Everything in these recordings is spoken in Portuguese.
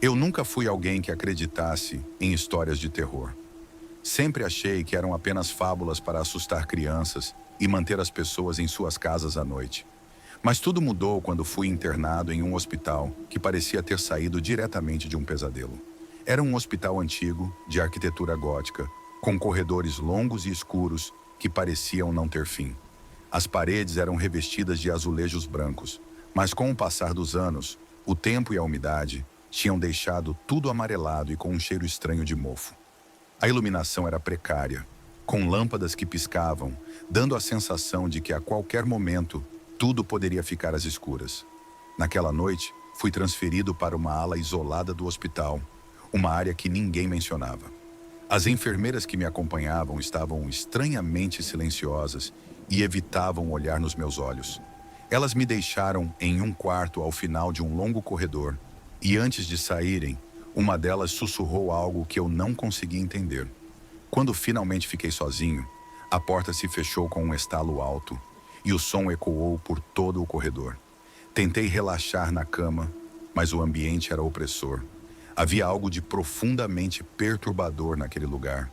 Eu nunca fui alguém que acreditasse em histórias de terror. Sempre achei que eram apenas fábulas para assustar crianças e manter as pessoas em suas casas à noite. Mas tudo mudou quando fui internado em um hospital que parecia ter saído diretamente de um pesadelo. Era um hospital antigo, de arquitetura gótica, com corredores longos e escuros que pareciam não ter fim. As paredes eram revestidas de azulejos brancos, mas com o passar dos anos, o tempo e a umidade tinham deixado tudo amarelado e com um cheiro estranho de mofo. A iluminação era precária, com lâmpadas que piscavam, dando a sensação de que a qualquer momento tudo poderia ficar às escuras. Naquela noite, fui transferido para uma ala isolada do hospital, uma área que ninguém mencionava. As enfermeiras que me acompanhavam estavam estranhamente silenciosas e evitavam olhar nos meus olhos. Elas me deixaram em um quarto ao final de um longo corredor, e antes de saírem, uma delas sussurrou algo que eu não conseguia entender. Quando finalmente fiquei sozinho, a porta se fechou com um estalo alto e o som ecoou por todo o corredor. Tentei relaxar na cama, mas o ambiente era opressor. Havia algo de profundamente perturbador naquele lugar,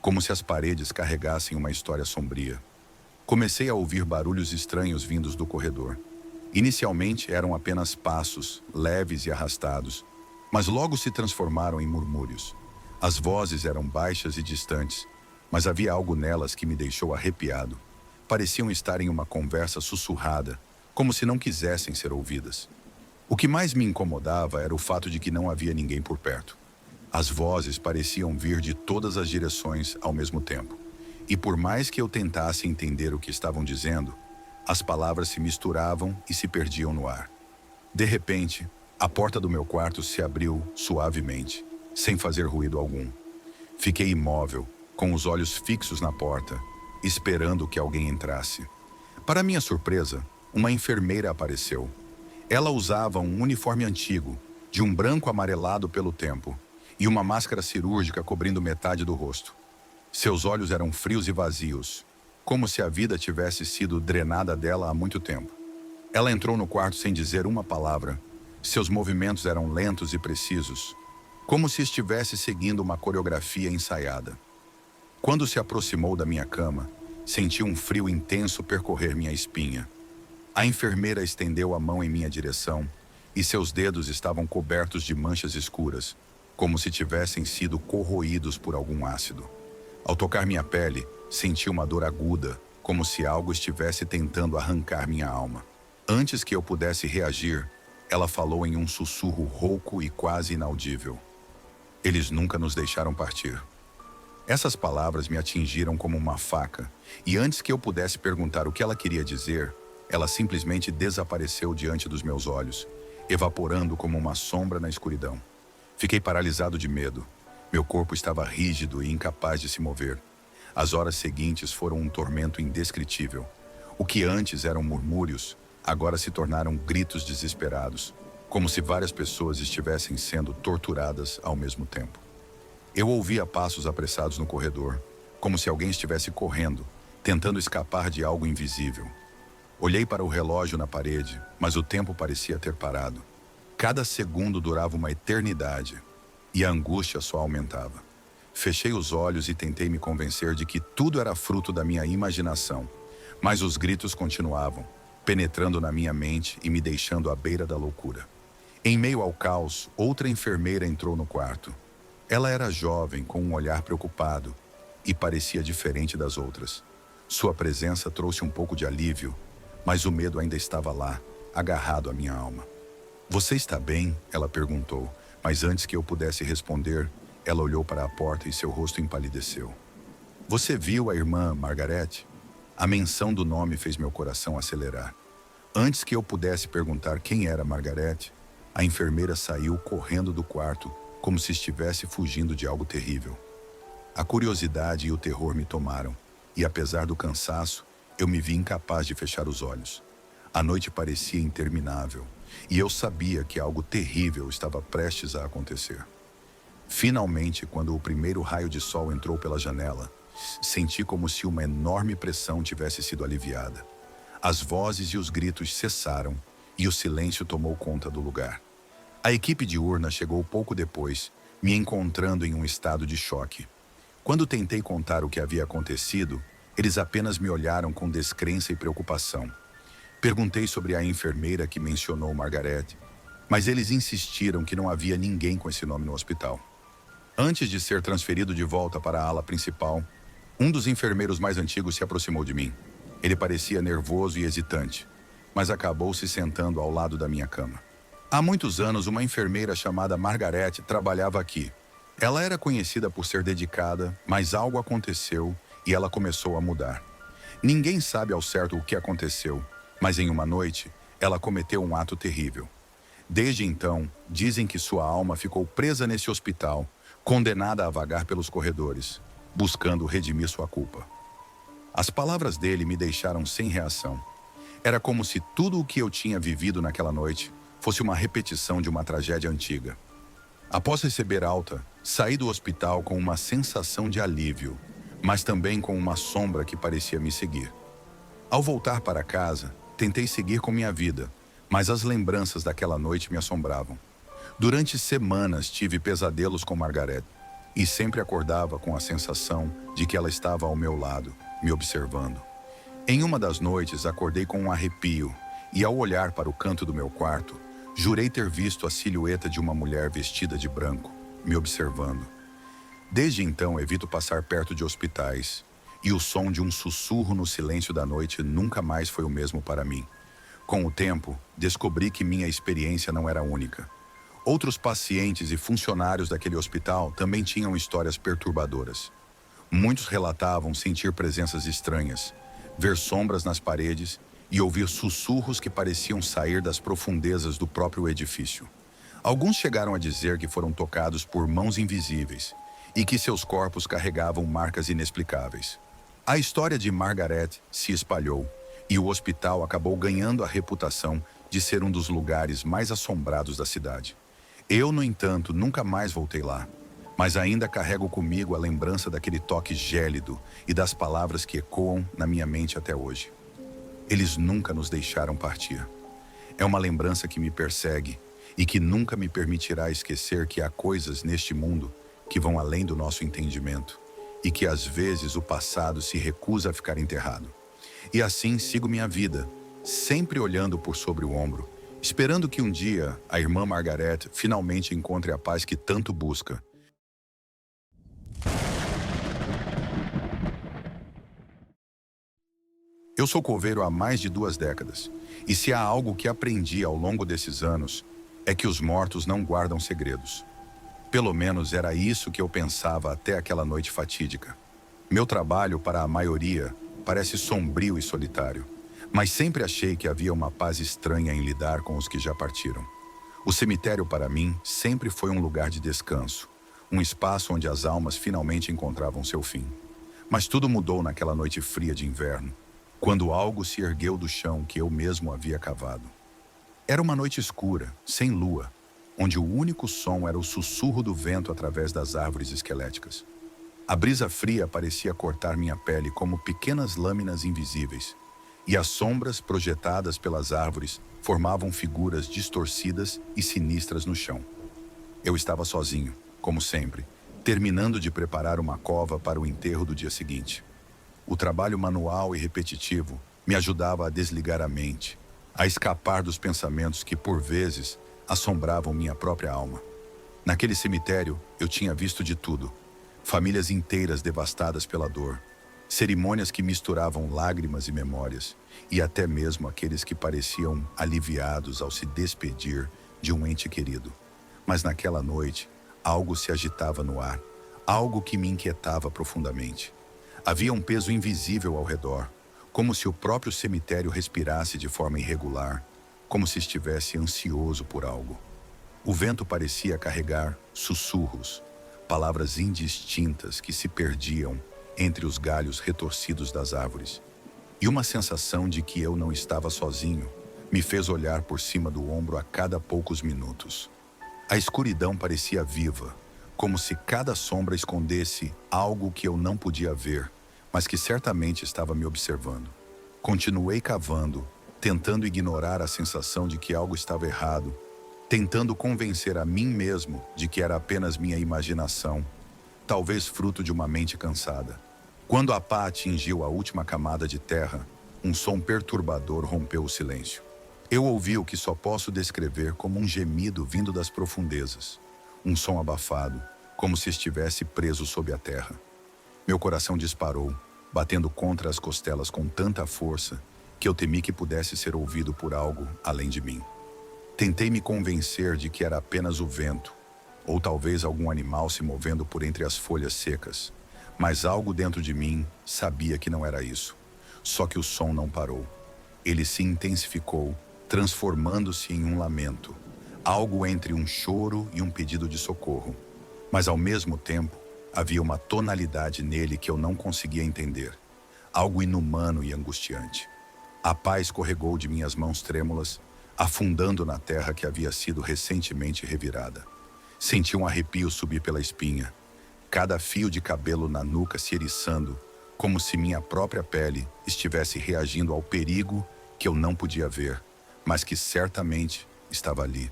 como se as paredes carregassem uma história sombria. Comecei a ouvir barulhos estranhos vindos do corredor. Inicialmente eram apenas passos, leves e arrastados, mas logo se transformaram em murmúrios. As vozes eram baixas e distantes, mas havia algo nelas que me deixou arrepiado. Pareciam estar em uma conversa sussurrada, como se não quisessem ser ouvidas. O que mais me incomodava era o fato de que não havia ninguém por perto. As vozes pareciam vir de todas as direções ao mesmo tempo. E por mais que eu tentasse entender o que estavam dizendo, as palavras se misturavam e se perdiam no ar. De repente, a porta do meu quarto se abriu suavemente, sem fazer ruído algum. Fiquei imóvel, com os olhos fixos na porta, esperando que alguém entrasse. Para minha surpresa, uma enfermeira apareceu. Ela usava um uniforme antigo, de um branco amarelado pelo tempo, e uma máscara cirúrgica cobrindo metade do rosto. Seus olhos eram frios e vazios, como se a vida tivesse sido drenada dela há muito tempo. Ela entrou no quarto sem dizer uma palavra. Seus movimentos eram lentos e precisos, como se estivesse seguindo uma coreografia ensaiada. Quando se aproximou da minha cama, senti um frio intenso percorrer minha espinha. A enfermeira estendeu a mão em minha direção e seus dedos estavam cobertos de manchas escuras, como se tivessem sido corroídos por algum ácido. Ao tocar minha pele, senti uma dor aguda, como se algo estivesse tentando arrancar minha alma. Antes que eu pudesse reagir, ela falou em um sussurro rouco e quase inaudível. Eles nunca nos deixaram partir. Essas palavras me atingiram como uma faca, e antes que eu pudesse perguntar o que ela queria dizer, ela simplesmente desapareceu diante dos meus olhos, evaporando como uma sombra na escuridão. Fiquei paralisado de medo. Meu corpo estava rígido e incapaz de se mover. As horas seguintes foram um tormento indescritível. O que antes eram murmúrios, agora se tornaram gritos desesperados, como se várias pessoas estivessem sendo torturadas ao mesmo tempo. Eu ouvia passos apressados no corredor, como se alguém estivesse correndo, tentando escapar de algo invisível. Olhei para o relógio na parede, mas o tempo parecia ter parado. Cada segundo durava uma eternidade, e a angústia só aumentava. Fechei os olhos e tentei me convencer de que tudo era fruto da minha imaginação, mas os gritos continuavam, penetrando na minha mente e me deixando à beira da loucura. Em meio ao caos, outra enfermeira entrou no quarto. Ela era jovem, com um olhar preocupado, e parecia diferente das outras. Sua presença trouxe um pouco de alívio, mas o medo ainda estava lá, agarrado à minha alma. "Você está bem?" ela perguntou, mas antes que eu pudesse responder, ela olhou para a porta e seu rosto empalideceu. "Você viu a irmã Margaret?" A menção do nome fez meu coração acelerar. Antes que eu pudesse perguntar quem era Margaret, a enfermeira saiu correndo do quarto, como se estivesse fugindo de algo terrível. A curiosidade e o terror me tomaram, e apesar do cansaço, eu me vi incapaz de fechar os olhos. A noite parecia interminável, e eu sabia que algo terrível estava prestes a acontecer. Finalmente, quando o primeiro raio de sol entrou pela janela, senti como se uma enorme pressão tivesse sido aliviada. As vozes e os gritos cessaram, e o silêncio tomou conta do lugar. A equipe de urna chegou pouco depois, me encontrando em um estado de choque. Quando tentei contar o que havia acontecido, eles apenas me olharam com descrença e preocupação. Perguntei sobre a enfermeira que mencionou Margaret, mas eles insistiram que não havia ninguém com esse nome no hospital. Antes de ser transferido de volta para a ala principal, um dos enfermeiros mais antigos se aproximou de mim. Ele parecia nervoso e hesitante, mas acabou se sentando ao lado da minha cama. Há muitos anos, uma enfermeira chamada Margaret trabalhava aqui. Ela era conhecida por ser dedicada, mas algo aconteceu e ela começou a mudar. Ninguém sabe ao certo o que aconteceu, mas em uma noite, ela cometeu um ato terrível. Desde então, dizem que sua alma ficou presa nesse hospital, condenada a vagar pelos corredores, buscando redimir sua culpa. As palavras dele me deixaram sem reação. Era como se tudo o que eu tinha vivido naquela noite fosse uma repetição de uma tragédia antiga. Após receber alta, saí do hospital com uma sensação de alívio, mas também com uma sombra que parecia me seguir. Ao voltar para casa, tentei seguir com minha vida, mas as lembranças daquela noite me assombravam. Durante semanas tive pesadelos com Margaret e sempre acordava com a sensação de que ela estava ao meu lado, me observando. Em uma das noites acordei com um arrepio e, ao olhar para o canto do meu quarto, jurei ter visto a silhueta de uma mulher vestida de branco, me observando. Desde então evito passar perto de hospitais, e o som de um sussurro no silêncio da noite nunca mais foi o mesmo para mim. Com o tempo, descobri que minha experiência não era única. Outros pacientes e funcionários daquele hospital também tinham histórias perturbadoras. Muitos relatavam sentir presenças estranhas, ver sombras nas paredes e ouvir sussurros que pareciam sair das profundezas do próprio edifício. Alguns chegaram a dizer que foram tocados por mãos invisíveis e que seus corpos carregavam marcas inexplicáveis. A história de Margaret se espalhou e o hospital acabou ganhando a reputação de ser um dos lugares mais assombrados da cidade. Eu, no entanto, nunca mais voltei lá, mas ainda carrego comigo a lembrança daquele toque gélido e das palavras que ecoam na minha mente até hoje. Eles nunca nos deixaram partir. É uma lembrança que me persegue e que nunca me permitirá esquecer que há coisas neste mundo que vão além do nosso entendimento e que às vezes o passado se recusa a ficar enterrado. E assim sigo minha vida, sempre olhando por sobre o ombro, esperando que um dia a irmã Margaret finalmente encontre a paz que tanto busca. Eu sou coveiro há mais de 2 décadas, e se há algo que aprendi ao longo desses anos, é que os mortos não guardam segredos. Pelo menos era isso que eu pensava até aquela noite fatídica. Meu trabalho, para a maioria, parece sombrio e solitário, mas sempre achei que havia uma paz estranha em lidar com os que já partiram. O cemitério, para mim, sempre foi um lugar de descanso, um espaço onde as almas finalmente encontravam seu fim. Mas tudo mudou naquela noite fria de inverno, quando algo se ergueu do chão que eu mesmo havia cavado. Era uma noite escura, sem lua, onde o único som era o sussurro do vento através das árvores esqueléticas. A brisa fria parecia cortar minha pele como pequenas lâminas invisíveis, e as sombras projetadas pelas árvores formavam figuras distorcidas e sinistras no chão. Eu estava sozinho, como sempre, terminando de preparar uma cova para o enterro do dia seguinte. O trabalho manual e repetitivo me ajudava a desligar a mente, a escapar dos pensamentos que, por vezes, assombravam minha própria alma. Naquele cemitério, eu tinha visto de tudo. Famílias inteiras devastadas pela dor, cerimônias que misturavam lágrimas e memórias, e até mesmo aqueles que pareciam aliviados ao se despedir de um ente querido. Mas naquela noite, algo se agitava no ar, algo que me inquietava profundamente. Havia um peso invisível ao redor, como se o próprio cemitério respirasse de forma irregular, como se estivesse ansioso por algo. O vento parecia carregar sussurros, palavras indistintas que se perdiam entre os galhos retorcidos das árvores. E uma sensação de que eu não estava sozinho me fez olhar por cima do ombro a cada poucos minutos. A escuridão parecia viva, como se cada sombra escondesse algo que eu não podia ver, mas que certamente estava me observando. Continuei cavando, tentando ignorar a sensação de que algo estava errado, tentando convencer a mim mesmo de que era apenas minha imaginação, talvez fruto de uma mente cansada. Quando a pá atingiu a última camada de terra, um som perturbador rompeu o silêncio. Eu ouvi o que só posso descrever como um gemido vindo das profundezas. Um som abafado, como se estivesse preso sob a terra. Meu coração disparou, batendo contra as costelas com tanta força que eu temi que pudesse ser ouvido por algo além de mim. Tentei me convencer de que era apenas o vento, ou talvez algum animal se movendo por entre as folhas secas, mas algo dentro de mim sabia que não era isso. Só que o som não parou. Ele se intensificou, transformando-se em um lamento, algo entre um choro e um pedido de socorro. Mas ao mesmo tempo, havia uma tonalidade nele que eu não conseguia entender, algo inumano e angustiante. A pá escorregou de minhas mãos trêmulas, afundando na terra que havia sido recentemente revirada. Senti um arrepio subir pela espinha, cada fio de cabelo na nuca se eriçando, como se minha própria pele estivesse reagindo ao perigo que eu não podia ver, mas que certamente estava ali.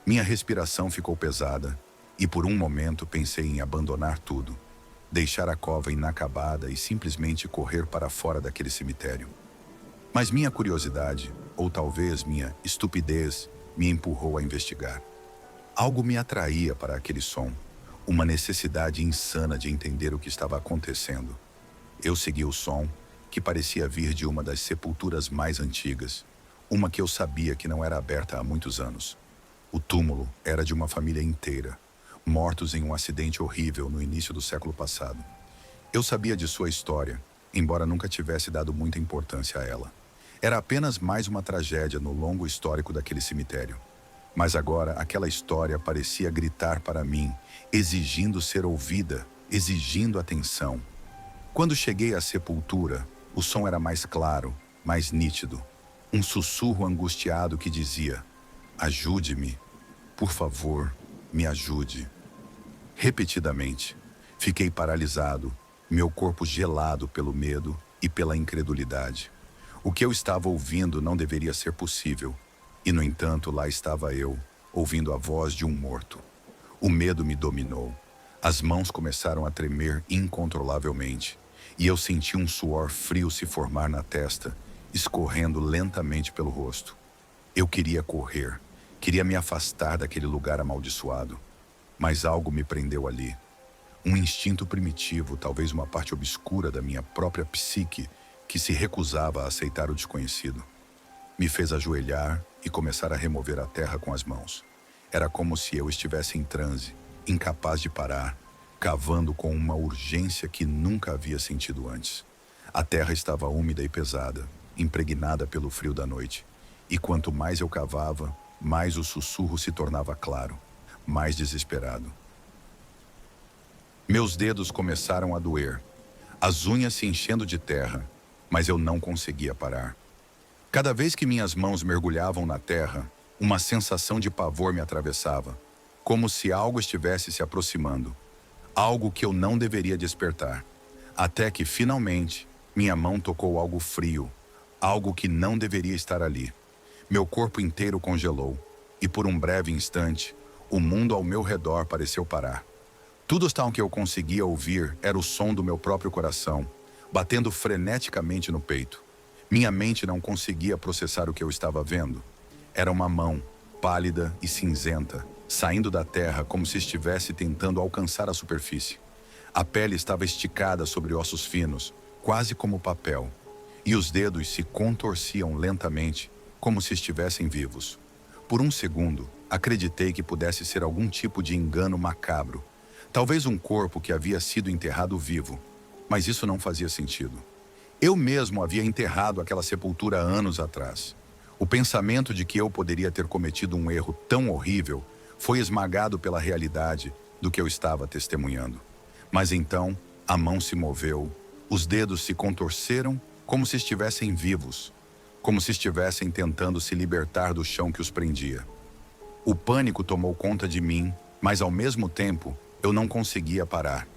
Minha respiração ficou pesada e por um momento pensei em abandonar tudo, deixar a cova inacabada e simplesmente correr para fora daquele cemitério. Mas minha curiosidade, ou talvez minha estupidez, me empurrou a investigar. Algo me atraía para aquele som, uma necessidade insana de entender o que estava acontecendo. Eu segui o som, que parecia vir de uma das sepulturas mais antigas, uma que eu sabia que não era aberta há muitos anos. O túmulo era de uma família inteira, mortos em um acidente horrível no início do século passado. Eu sabia de sua história, embora nunca tivesse dado muita importância a ela. Era apenas mais uma tragédia no longo histórico daquele cemitério. Mas agora aquela história parecia gritar para mim, exigindo ser ouvida, exigindo atenção. Quando cheguei à sepultura, o som era mais claro, mais nítido. Um sussurro angustiado que dizia: "Ajude-me, por favor, me ajude." Repetidamente, fiquei paralisado, meu corpo gelado pelo medo e pela incredulidade. O que eu estava ouvindo não deveria ser possível. E, no entanto, lá estava eu, ouvindo a voz de um morto. O medo me dominou. As mãos começaram a tremer incontrolavelmente. E eu senti um suor frio se formar na testa, escorrendo lentamente pelo rosto. Eu queria correr, queria me afastar daquele lugar amaldiçoado. Mas algo me prendeu ali. Um instinto primitivo, talvez uma parte obscura da minha própria psique, que se recusava a aceitar o desconhecido. Me fez ajoelhar e começar a remover a terra com as mãos. Era como se eu estivesse em transe, incapaz de parar, cavando com uma urgência que nunca havia sentido antes. A terra estava úmida e pesada, impregnada pelo frio da noite. E quanto mais eu cavava, mais o sussurro se tornava claro, mais desesperado. Meus dedos começaram a doer, as unhas se enchendo de terra, mas eu não conseguia parar. Cada vez que minhas mãos mergulhavam na terra, uma sensação de pavor me atravessava, como se algo estivesse se aproximando, algo que eu não deveria despertar, até que, finalmente, minha mão tocou algo frio, algo que não deveria estar ali. Meu corpo inteiro congelou, e por um breve instante, o mundo ao meu redor pareceu parar. Tudo o que eu conseguia ouvir era o som do meu próprio coração, batendo freneticamente no peito. Minha mente não conseguia processar o que eu estava vendo. Era uma mão, pálida e cinzenta, saindo da terra como se estivesse tentando alcançar a superfície. A pele estava esticada sobre ossos finos, quase como papel, e os dedos se contorciam lentamente, como se estivessem vivos. Por um segundo, acreditei que pudesse ser algum tipo de engano macabro, talvez um corpo que havia sido enterrado vivo, mas isso não fazia sentido. Eu mesmo havia enterrado aquela sepultura anos atrás. O pensamento de que eu poderia ter cometido um erro tão horrível foi esmagado pela realidade do que eu estava testemunhando. Mas então, a mão se moveu, os dedos se contorceram como se estivessem vivos, como se estivessem tentando se libertar do chão que os prendia. O pânico tomou conta de mim, mas ao mesmo tempo, eu não conseguia parar.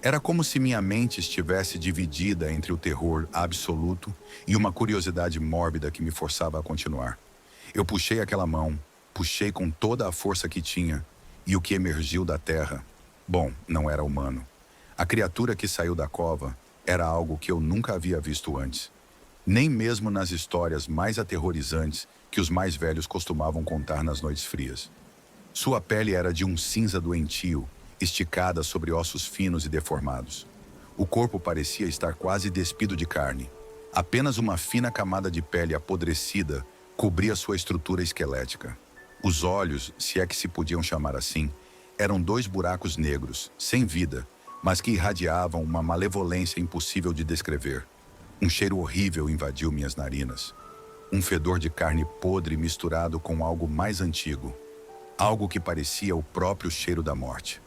Era como se minha mente estivesse dividida entre o terror absoluto e uma curiosidade mórbida que me forçava a continuar. Eu puxei aquela mão, Puxei com toda a força que tinha, e o que emergiu da terra, bom, não era humano. A criatura que saiu da cova era algo que eu nunca havia visto antes. Nem mesmo nas histórias mais aterrorizantes que os mais velhos costumavam contar nas noites frias. Sua pele era de um cinza doentio, esticada sobre ossos finos e deformados. O corpo parecia estar quase despido de carne. Apenas uma fina camada de pele apodrecida cobria sua estrutura esquelética. Os olhos, se é que se podiam chamar assim, eram 2 buracos negros, sem vida, mas que irradiavam uma malevolência impossível de descrever. Um cheiro horrível invadiu minhas narinas. Um fedor de carne podre misturado com algo mais antigo. Algo que parecia o próprio cheiro da morte.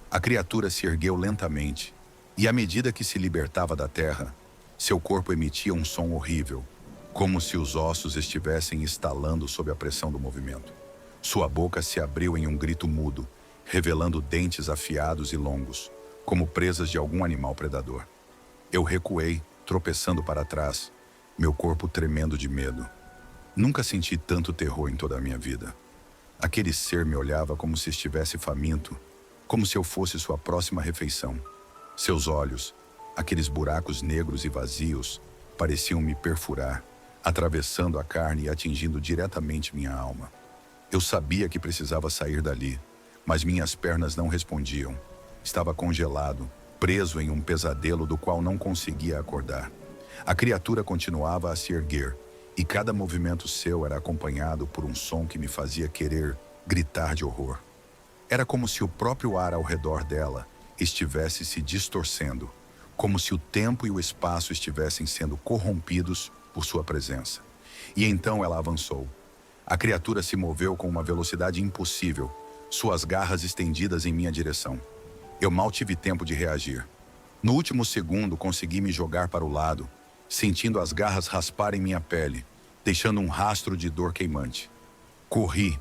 A criatura se ergueu lentamente, e à medida que se libertava da terra, seu corpo emitia um som horrível, como se os ossos estivessem estalando sob a pressão do movimento. Sua boca se abriu em um grito mudo, revelando dentes afiados e longos, como presas de algum animal predador. Eu recuei, tropeçando para trás, meu corpo tremendo de medo. Nunca senti tanto terror em toda a minha vida. Aquele ser me olhava como se estivesse faminto, como se eu fosse sua próxima refeição. Seus olhos, aqueles buracos negros e vazios, pareciam me perfurar, atravessando a carne e atingindo diretamente minha alma. Eu sabia que precisava sair dali, mas minhas pernas não respondiam. Estava congelado, preso em um pesadelo do qual não conseguia acordar. A criatura continuava a se erguer, e cada movimento seu era acompanhado por um som que me fazia querer gritar de horror. Era como se o próprio ar ao redor dela estivesse se distorcendo, como se o tempo e o espaço estivessem sendo corrompidos por sua presença. E então ela avançou. A criatura se moveu com uma velocidade impossível, suas garras estendidas em minha direção. Eu mal tive tempo de reagir. No último segundo, consegui me jogar para o lado, sentindo as garras rasparem minha pele, deixando um rastro de dor queimante. Corri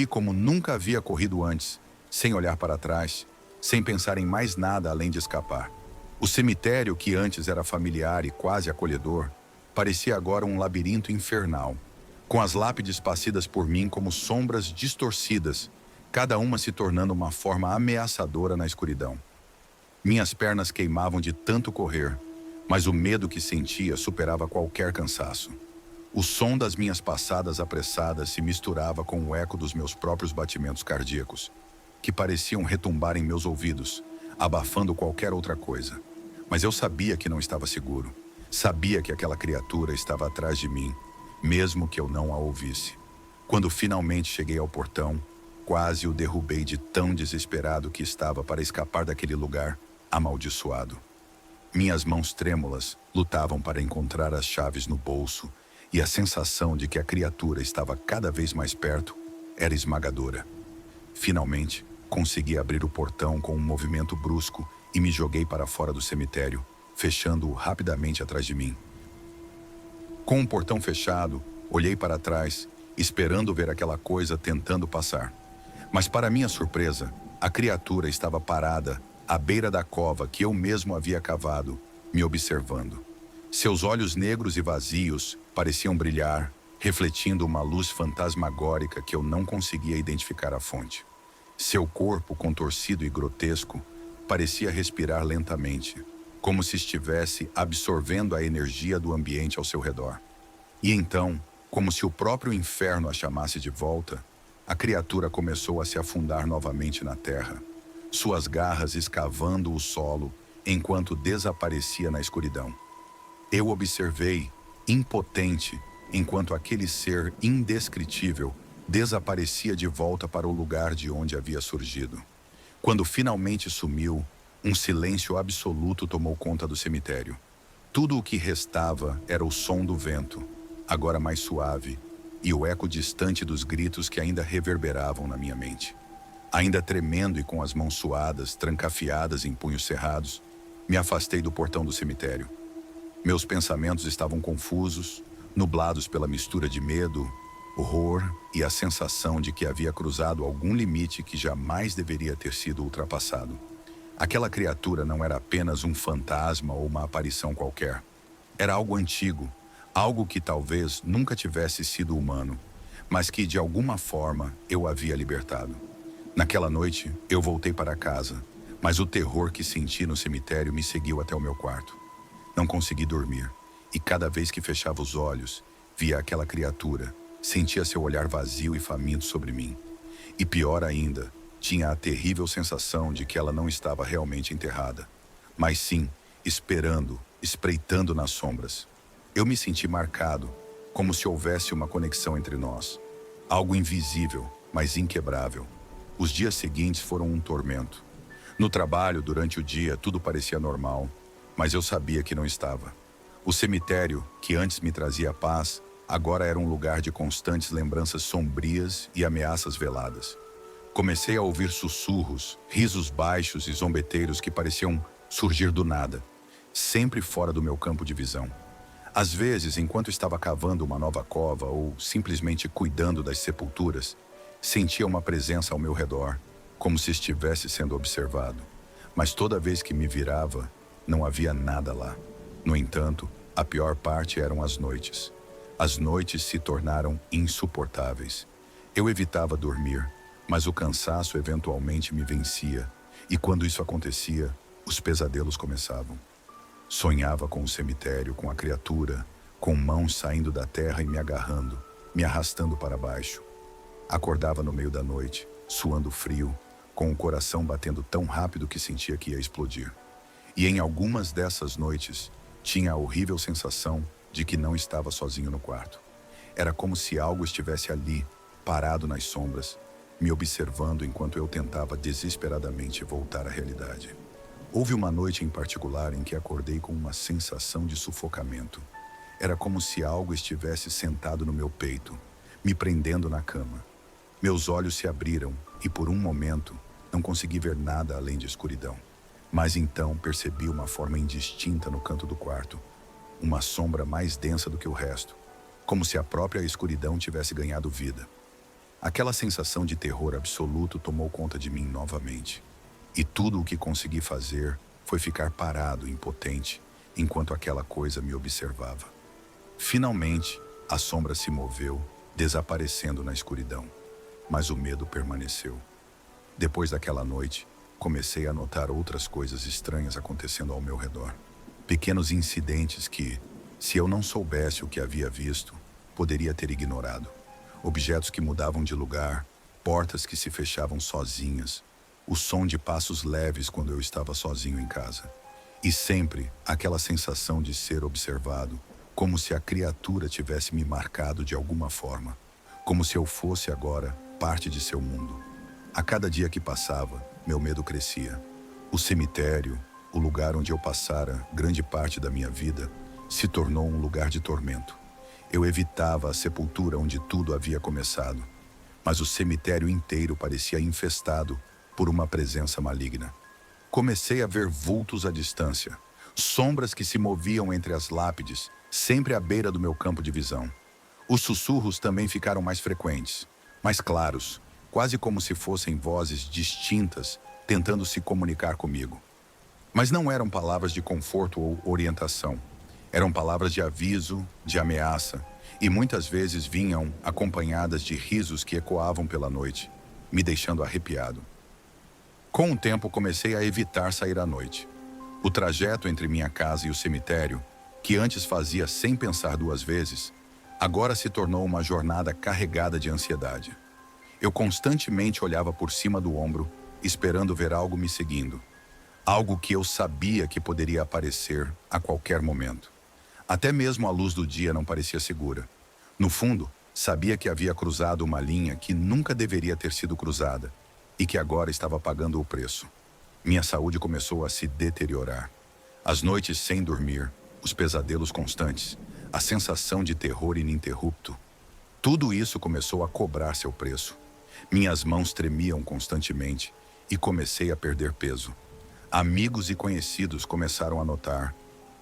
como nunca havia corrido antes, sem olhar para trás, sem pensar em mais nada além de escapar. O cemitério, que antes era familiar e quase acolhedor, parecia agora um labirinto infernal, com as lápides passadas por mim como sombras distorcidas, cada uma se tornando uma forma ameaçadora na escuridão. Minhas pernas queimavam de tanto correr, mas o medo que sentia superava qualquer cansaço. O som das minhas passadas apressadas se misturava com o eco dos meus próprios batimentos cardíacos, que pareciam retumbar em meus ouvidos, abafando qualquer outra coisa. Mas eu sabia que não estava seguro. Sabia que aquela criatura estava atrás de mim, mesmo que eu não a ouvisse. Quando finalmente cheguei ao portão, quase o derrubei de tão desesperado que estava para escapar daquele lugar amaldiçoado. Minhas mãos trêmulas lutavam para encontrar as chaves no bolso, e a sensação de que a criatura estava cada vez mais perto era esmagadora. Finalmente, consegui abrir o portão com um movimento brusco e me joguei para fora do cemitério, fechando-o rapidamente atrás de mim. Com o portão fechado, olhei para trás, esperando ver aquela coisa tentando passar. Mas, para minha surpresa, a criatura estava parada à beira da cova que eu mesmo havia cavado, me observando. Seus olhos negros e vazios pareciam brilhar, refletindo uma luz fantasmagórica que eu não conseguia identificar a fonte. Seu corpo, contorcido e grotesco, parecia respirar lentamente, como se estivesse absorvendo a energia do ambiente ao seu redor. E então, como se o próprio inferno a chamasse de volta, a criatura começou a se afundar novamente na terra, suas garras escavando o solo enquanto desaparecia na escuridão. Eu observei, impotente, enquanto aquele ser indescritível desaparecia de volta para o lugar de onde havia surgido. Quando finalmente sumiu, um silêncio absoluto tomou conta do cemitério. Tudo o que restava era o som do vento, agora mais suave, e o eco distante dos gritos que ainda reverberavam na minha mente. Ainda tremendo e com as mãos suadas, trancafiadas em punhos cerrados, me afastei do portão do cemitério. Meus pensamentos estavam confusos, nublados pela mistura de medo, horror e a sensação de que havia cruzado algum limite que jamais deveria ter sido ultrapassado. Aquela criatura não era apenas um fantasma ou uma aparição qualquer. Era algo antigo, algo que talvez nunca tivesse sido humano, mas que de alguma forma eu havia libertado. Naquela noite, eu voltei para casa, mas o terror que senti no cemitério me seguiu até o meu quarto. Não consegui dormir, e cada vez que fechava os olhos, via aquela criatura, sentia seu olhar vazio e faminto sobre mim. E pior ainda, tinha a terrível sensação de que ela não estava realmente enterrada, mas sim, esperando, espreitando nas sombras. Eu me senti marcado, como se houvesse uma conexão entre nós. Algo invisível, mas inquebrável. Os dias seguintes foram um tormento. No trabalho, durante o dia, tudo parecia normal, mas eu sabia que não estava. O cemitério, que antes me trazia paz, agora era um lugar de constantes lembranças sombrias e ameaças veladas. Comecei a ouvir sussurros, risos baixos e zombeteiros que pareciam surgir do nada, sempre fora do meu campo de visão. Às vezes, enquanto estava cavando uma nova cova ou simplesmente cuidando das sepulturas, sentia uma presença ao meu redor, como se estivesse sendo observado. Mas toda vez que me virava, não havia nada lá. No entanto, a pior parte eram as noites. As noites se tornaram insuportáveis. Eu evitava dormir, mas o cansaço eventualmente me vencia, e quando isso acontecia, os pesadelos começavam. Sonhava com o cemitério, com a criatura, com mãos saindo da terra e me agarrando, me arrastando para baixo. Acordava no meio da noite, suando frio, com o coração batendo tão rápido que sentia que ia explodir. E em algumas dessas noites, tinha a horrível sensação de que não estava sozinho no quarto. Era como se algo estivesse ali, parado nas sombras, me observando enquanto eu tentava desesperadamente voltar à realidade. Houve uma noite em particular em que acordei com uma sensação de sufocamento. Era como se algo estivesse sentado no meu peito, me prendendo na cama. Meus olhos se abriram e, por um momento, não consegui ver nada além de escuridão. Mas então percebi uma forma indistinta no canto do quarto, uma sombra mais densa do que o resto, como se a própria escuridão tivesse ganhado vida. Aquela sensação de terror absoluto tomou conta de mim novamente. E tudo o que consegui fazer foi ficar parado, impotente, enquanto aquela coisa me observava. Finalmente, a sombra se moveu, desaparecendo na escuridão. Mas o medo permaneceu. Depois daquela noite, comecei a notar outras coisas estranhas acontecendo ao meu redor. Pequenos incidentes que, se eu não soubesse o que havia visto, poderia ter ignorado. Objetos que mudavam de lugar, portas que se fechavam sozinhas, o som de passos leves quando eu estava sozinho em casa. E sempre aquela sensação de ser observado, como se a criatura tivesse me marcado de alguma forma, como se eu fosse agora parte de seu mundo. A cada dia que passava, meu medo crescia. O cemitério, o lugar onde eu passara grande parte da minha vida, se tornou um lugar de tormento. Eu evitava a sepultura onde tudo havia começado, mas o cemitério inteiro parecia infestado por uma presença maligna. Comecei a ver vultos à distância, sombras que se moviam entre as lápides, sempre à beira do meu campo de visão. Os sussurros também ficaram mais frequentes, mais claros, quase como se fossem vozes distintas tentando se comunicar comigo. Mas não eram palavras de conforto ou orientação. Eram palavras de aviso, de ameaça, e muitas vezes vinham acompanhadas de risos que ecoavam pela noite, me deixando arrepiado. Com o tempo, comecei a evitar sair à noite. O trajeto entre minha casa e o cemitério, que antes fazia sem pensar duas vezes, agora se tornou uma jornada carregada de ansiedade. Eu constantemente olhava por cima do ombro, esperando ver algo me seguindo. Algo que eu sabia que poderia aparecer a qualquer momento. Até mesmo a luz do dia não parecia segura. No fundo, sabia que havia cruzado uma linha que nunca deveria ter sido cruzada e que agora estava pagando o preço. Minha saúde começou a se deteriorar. As noites sem dormir, os pesadelos constantes, a sensação de terror ininterrupto. Tudo isso começou a cobrar seu preço. Minhas mãos tremiam constantemente e comecei a perder peso. Amigos e conhecidos começaram a notar.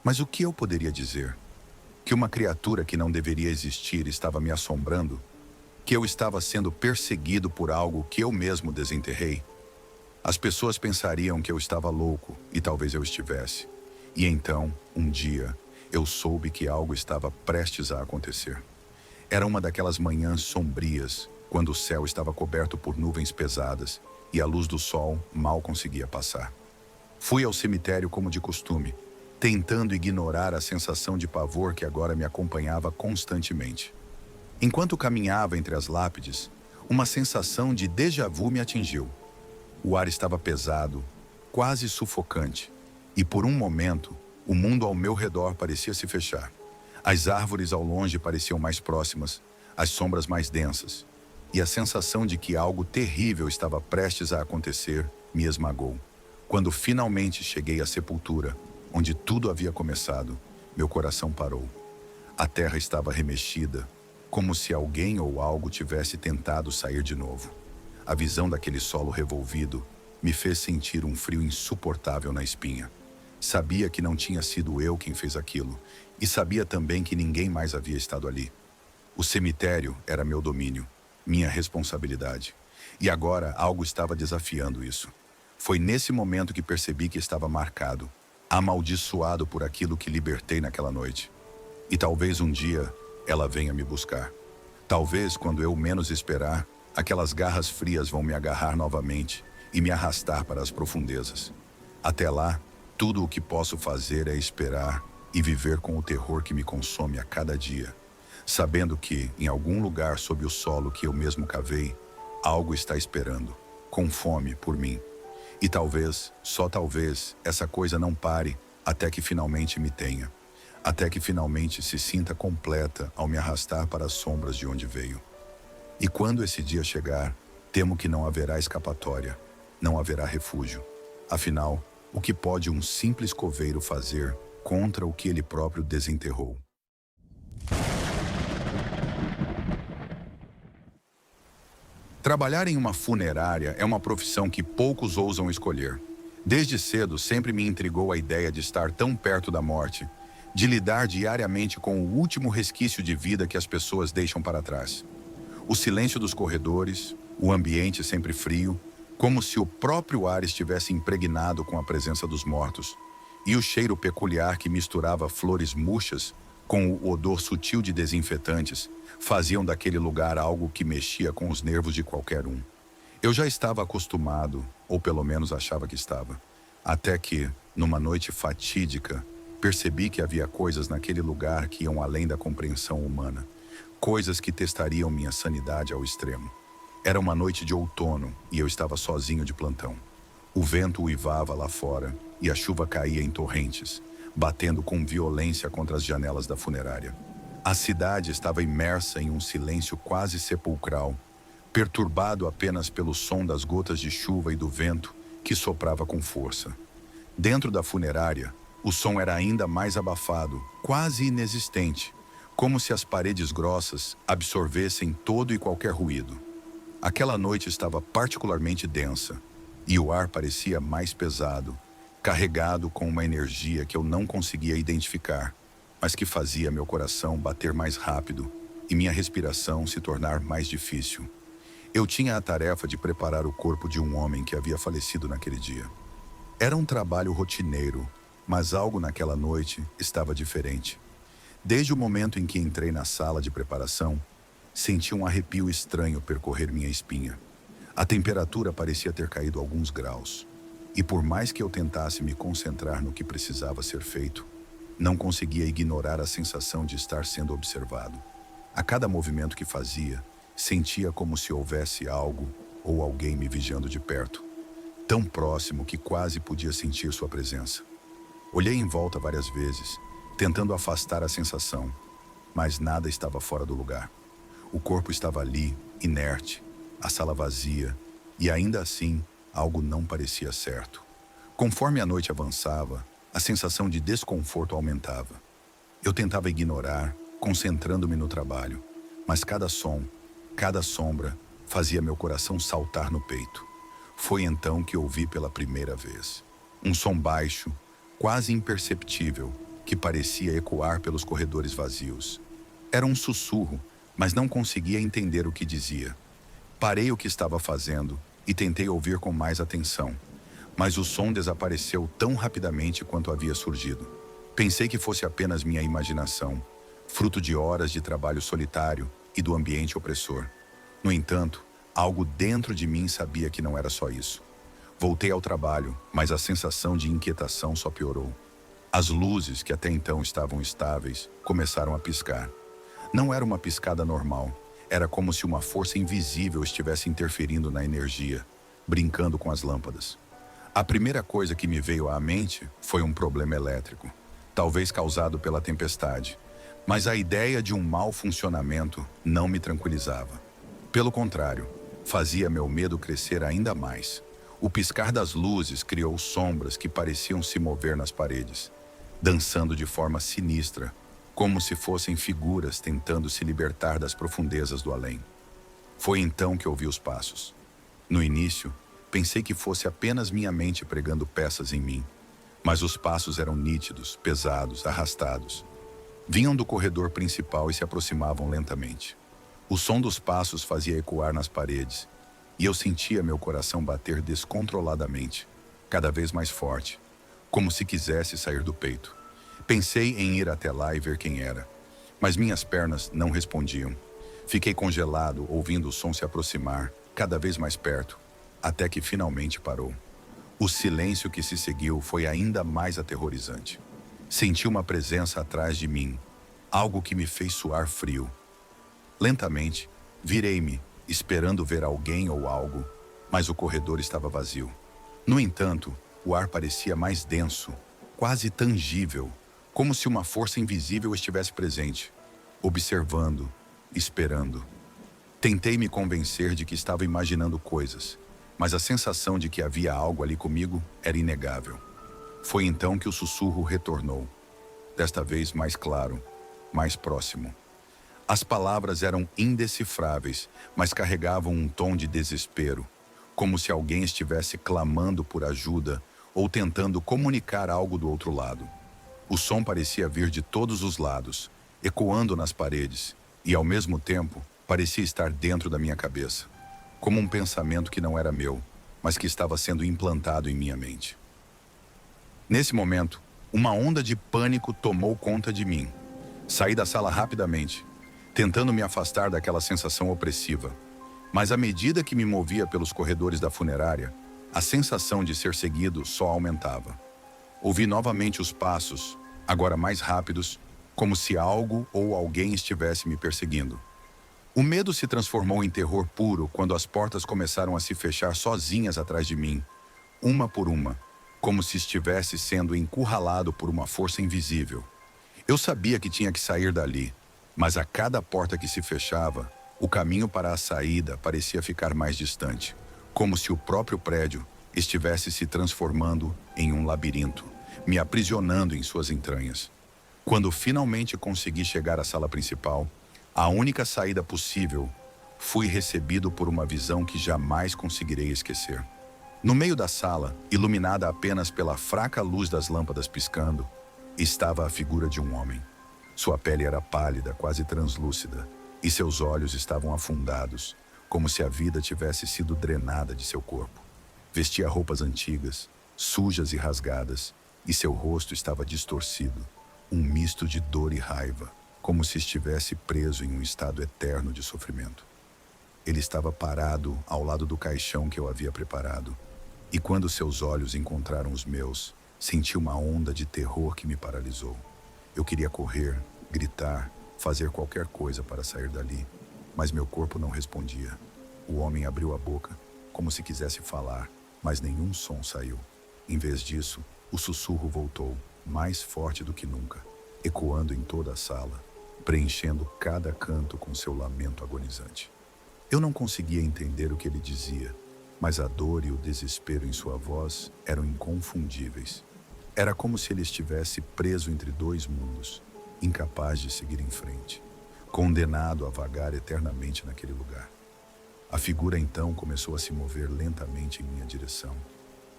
Mas o que eu poderia dizer? Que uma criatura que não deveria existir estava me assombrando? Que eu estava sendo perseguido por algo que eu mesmo desenterrei? As pessoas pensariam que eu estava louco, e talvez eu estivesse. E então, um dia, eu soube que algo estava prestes a acontecer. Era uma daquelas manhãs sombrias, quando o céu estava coberto por nuvens pesadas e a luz do sol mal conseguia passar. Fui ao cemitério como de costume, tentando ignorar a sensação de pavor que agora me acompanhava constantemente. Enquanto caminhava entre as lápides, uma sensação de déjà vu me atingiu. O ar estava pesado, quase sufocante, e por um momento, o mundo ao meu redor parecia se fechar. As árvores ao longe pareciam mais próximas, as sombras mais densas, e a sensação de que algo terrível estava prestes a acontecer me esmagou. Quando finalmente cheguei à sepultura, onde tudo havia começado, meu coração parou. A terra estava remexida, como se alguém ou algo tivesse tentado sair de novo. A visão daquele solo revolvido me fez sentir um frio insuportável na espinha. Sabia que não tinha sido eu quem fez aquilo, e sabia também que ninguém mais havia estado ali. O cemitério era meu domínio, minha responsabilidade, e agora algo estava desafiando isso. Foi nesse momento que percebi que estava marcado, amaldiçoado por aquilo que libertei naquela noite. E talvez um dia ela venha me buscar. Talvez, quando eu menos esperar, aquelas garras frias vão me agarrar novamente e me arrastar para as profundezas. Até lá, tudo o que posso fazer é esperar e viver com o terror que me consome a cada dia, sabendo que, em algum lugar sob o solo que eu mesmo cavei, algo está esperando, com fome por mim. E talvez, só talvez, essa coisa não pare até que finalmente me tenha. Até que finalmente se sinta completa ao me arrastar para as sombras de onde veio. E quando esse dia chegar, temo que não haverá escapatória, não haverá refúgio. Afinal, o que pode um simples coveiro fazer contra o que ele próprio desenterrou? Trabalhar em uma funerária é uma profissão que poucos ousam escolher. Desde cedo, sempre me intrigou a ideia de estar tão perto da morte, de lidar diariamente com o último resquício de vida que as pessoas deixam para trás. O silêncio dos corredores, o ambiente sempre frio, como se o próprio ar estivesse impregnado com a presença dos mortos, e o cheiro peculiar que misturava flores murchas com o odor sutil de desinfetantes, faziam daquele lugar algo que mexia com os nervos de qualquer um. Eu já estava acostumado, ou pelo menos achava que estava, até que, numa noite fatídica, percebi que havia coisas naquele lugar que iam além da compreensão humana, coisas que testariam minha sanidade ao extremo. Era uma noite de outono e eu estava sozinho de plantão. O vento uivava lá fora e a chuva caía em torrentes, batendo com violência contra as janelas da funerária. A cidade estava imersa em um silêncio quase sepulcral, perturbado apenas pelo som das gotas de chuva e do vento que soprava com força. Dentro da funerária, o som era ainda mais abafado, quase inexistente, como se as paredes grossas absorvessem todo e qualquer ruído. Aquela noite estava particularmente densa, e o ar parecia mais pesado, carregado com uma energia que eu não conseguia identificar, mas que fazia meu coração bater mais rápido e minha respiração se tornar mais difícil. Eu tinha a tarefa de preparar o corpo de um homem que havia falecido naquele dia. Era um trabalho rotineiro, mas algo naquela noite estava diferente. Desde o momento em que entrei na sala de preparação, senti um arrepio estranho percorrer minha espinha. A temperatura parecia ter caído alguns graus, e por mais que eu tentasse me concentrar no que precisava ser feito, não conseguia ignorar a sensação de estar sendo observado. A cada movimento que fazia, sentia como se houvesse algo ou alguém me vigiando de perto, tão próximo que quase podia sentir sua presença. Olhei em volta várias vezes, tentando afastar a sensação, mas nada estava fora do lugar. O corpo estava ali, inerte, a sala vazia, e ainda assim, algo não parecia certo. Conforme a noite avançava, a sensação de desconforto aumentava. Eu tentava ignorar, concentrando-me no trabalho, mas cada som, cada sombra, fazia meu coração saltar no peito. Foi então que ouvi pela primeira vez. Um som baixo, quase imperceptível, que parecia ecoar pelos corredores vazios. Era um sussurro, mas não conseguia entender o que dizia. Parei o que estava fazendo e tentei ouvir com mais atenção, mas o som desapareceu tão rapidamente quanto havia surgido. Pensei que fosse apenas minha imaginação, fruto de horas de trabalho solitário e do ambiente opressor. No entanto, algo dentro de mim sabia que não era só isso. Voltei ao trabalho, mas a sensação de inquietação só piorou. As luzes, que até então estavam estáveis, começaram a piscar. Não era uma piscada normal, era como se uma força invisível estivesse interferindo na energia, brincando com as lâmpadas. A primeira coisa que me veio à mente foi um problema elétrico, talvez causado pela tempestade, mas a ideia de um mau funcionamento não me tranquilizava. Pelo contrário, fazia meu medo crescer ainda mais. O piscar das luzes criou sombras que pareciam se mover nas paredes, dançando de forma sinistra, como se fossem figuras tentando se libertar das profundezas do além. Foi então que ouvi os passos. No início, pensei que fosse apenas minha mente pregando peças em mim, mas os passos eram nítidos, pesados, arrastados. Vinham do corredor principal e se aproximavam lentamente. O som dos passos fazia ecoar nas paredes, e eu sentia meu coração bater descontroladamente, cada vez mais forte, como se quisesse sair do peito. Pensei em ir até lá e ver quem era, mas minhas pernas não respondiam. Fiquei congelado, ouvindo o som se aproximar, cada vez mais perto, até que finalmente parou. O silêncio que se seguiu foi ainda mais aterrorizante. Senti uma presença atrás de mim, algo que me fez suar frio. Lentamente, virei-me, esperando ver alguém ou algo, mas o corredor estava vazio. No entanto, o ar parecia mais denso, quase tangível, como se uma força invisível estivesse presente, observando, esperando. Tentei me convencer de que estava imaginando coisas, mas a sensação de que havia algo ali comigo era inegável. Foi então que o sussurro retornou, desta vez mais claro, mais próximo. As palavras eram indecifráveis, mas carregavam um tom de desespero, como se alguém estivesse clamando por ajuda ou tentando comunicar algo do outro lado. O som parecia vir de todos os lados, ecoando nas paredes, e ao mesmo tempo parecia estar dentro da minha cabeça, como um pensamento que não era meu, mas que estava sendo implantado em minha mente. Nesse momento, uma onda de pânico tomou conta de mim. Saí da sala rapidamente, tentando me afastar daquela sensação opressiva. Mas à medida que me movia pelos corredores da funerária, a sensação de ser seguido só aumentava. Ouvi novamente os passos, agora mais rápidos, como se algo ou alguém estivesse me perseguindo. O medo se transformou em terror puro quando as portas começaram a se fechar sozinhas atrás de mim, uma por uma, como se estivesse sendo encurralado por uma força invisível. Eu sabia que tinha que sair dali, mas a cada porta que se fechava, o caminho para a saída parecia ficar mais distante, como se o próprio prédio estivesse se transformando em um labirinto, me aprisionando em suas entranhas. Quando finalmente consegui chegar à sala principal, a única saída possível, fui recebido por uma visão que jamais conseguirei esquecer. No meio da sala, iluminada apenas pela fraca luz das lâmpadas piscando, estava a figura de um homem. Sua pele era pálida, quase translúcida, e seus olhos estavam afundados, como se a vida tivesse sido drenada de seu corpo. Vestia roupas antigas, sujas e rasgadas, e seu rosto estava distorcido, um misto de dor e raiva, como se estivesse preso em um estado eterno de sofrimento. Ele estava parado ao lado do caixão que eu havia preparado, e quando seus olhos encontraram os meus, senti uma onda de terror que me paralisou. Eu queria correr, gritar, fazer qualquer coisa para sair dali, mas meu corpo não respondia. O homem abriu a boca, como se quisesse falar, mas nenhum som saiu. Em vez disso, o sussurro voltou, mais forte do que nunca, ecoando em toda a sala, preenchendo cada canto com seu lamento agonizante. Eu não conseguia entender o que ele dizia, mas a dor e o desespero em sua voz eram inconfundíveis. Era como se ele estivesse preso entre dois mundos, incapaz de seguir em frente, condenado a vagar eternamente naquele lugar. A figura então começou a se mover lentamente em minha direção,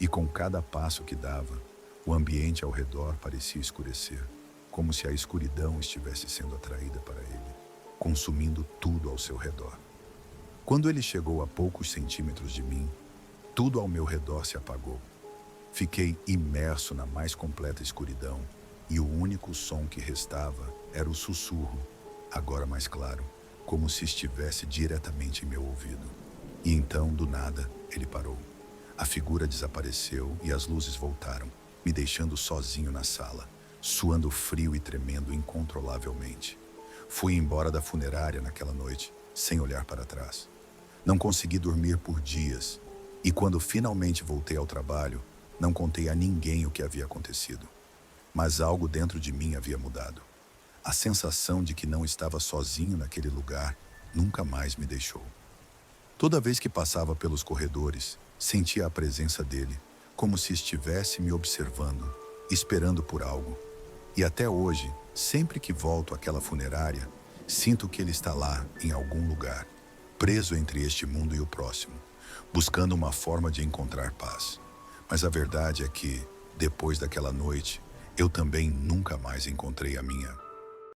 e com cada passo que dava, o ambiente ao redor parecia escurecer, como se a escuridão estivesse sendo atraída para ele, consumindo tudo ao seu redor. Quando ele chegou a poucos centímetros de mim, tudo ao meu redor se apagou. Fiquei imerso na mais completa escuridão, e o único som que restava Era o sussurro, agora mais claro, como se estivesse diretamente em meu ouvido. E então, do nada, ele parou. A figura desapareceu e as luzes voltaram, me deixando sozinho na sala, suando frio e tremendo incontrolavelmente. Fui embora da funerária naquela noite, sem olhar para trás. Não consegui dormir por dias, e quando finalmente voltei ao trabalho, não contei a ninguém o que havia acontecido. Mas algo dentro de mim havia mudado. A sensação de que não estava sozinho naquele lugar nunca mais me deixou. Toda vez que passava pelos corredores, sentia a presença dele, como se estivesse me observando, esperando por algo. E até hoje, sempre que volto àquela funerária, sinto que ele está lá, em algum lugar, preso entre este mundo e o próximo, buscando uma forma de encontrar paz. Mas a verdade é que, depois daquela noite, eu também nunca mais encontrei a minha